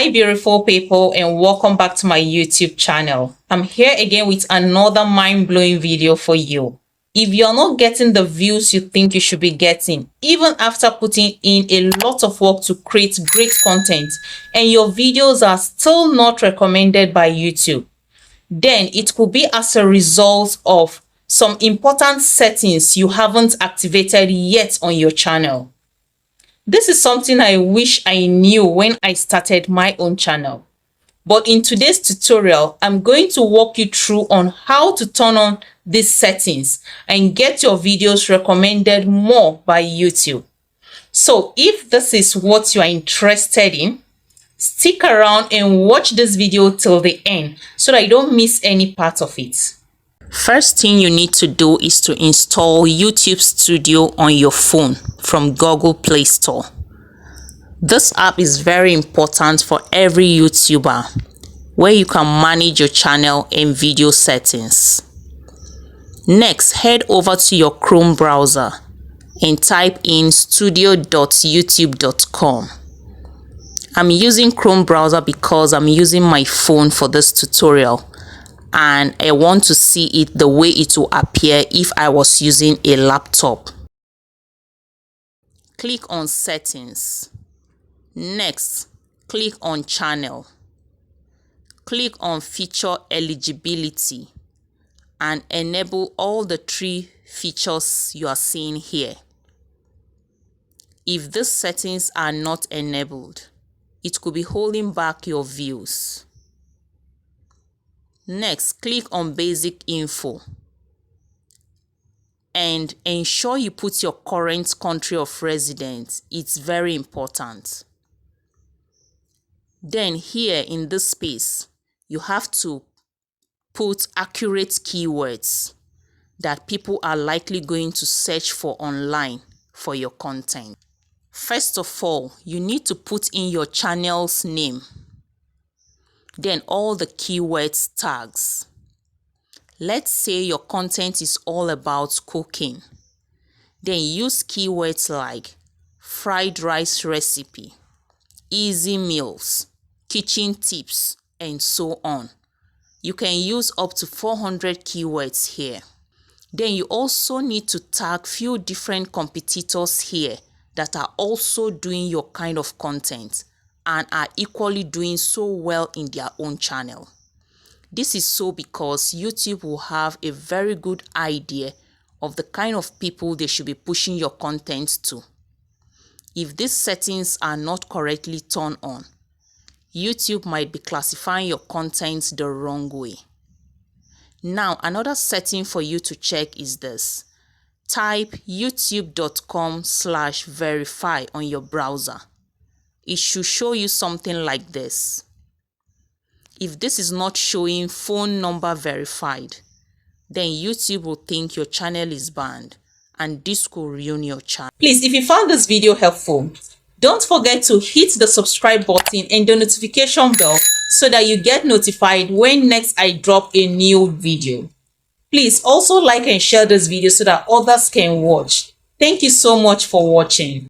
Hi beautiful people, and welcome back to my YouTube channel. I'm here again with another mind-blowing video for you. If you're not getting the views you think you should be getting, even after putting in a lot of work to create great content, and your videos are still not recommended by YouTube, then it could be as a result of some important settings you haven't activated yet on your channel. This is something I wish I knew when I started my own channel. But in today's tutorial, I'm going to walk you through on how to turn on these settings and get your videos recommended more by YouTube. So if this is what you are interested in, stick around and watch this video till the end so that you don't miss any part of it. First thing you need to do is to install YouTube Studio on your phone from Google Play Store. This app is very important for every YouTuber, where you can manage your channel and video settings. Next, head over to your Chrome browser and type in studio.youtube.com. I'm using Chrome browser because I'm using my phone for this tutorial, and I want to see it the way it will appear if I was using a laptop. Click on Settings. Next, click on Channel. Click on Feature Eligibility and enable all the 3 features you are seeing here. If these settings are not enabled, it could be holding back your views. Next, click on Basic Info and ensure you put your current country of residence. It's very important. Then here in this space, you have to put accurate keywords that people are likely going to search for online for your content. First of all, you need to put in your channel's name. Then all the keywords tags. Let's say your content is all about cooking. Then use keywords like fried rice recipe, easy meals, kitchen tips, and so on. You can use up to 400 keywords here. Then you also need to tag few different competitors here that are also doing your kind of content and are equally doing so well in their own channel. This is so because YouTube will have a very good idea of the kind of people they should be pushing your content to. If these settings are not correctly turned on, YouTube might be classifying your content the wrong way. Now, another setting for you to check is this. Type youtube.com/verify on your browser. It should show you something like this. If this is not showing phone number verified, then YouTube will think your channel is banned, and this could ruin your channel. Please, if you found this video helpful, don't forget to hit the subscribe button and the notification bell so that you get notified when next I drop a new video. Please also like and share this video so that others can watch. Thank you so much for watching.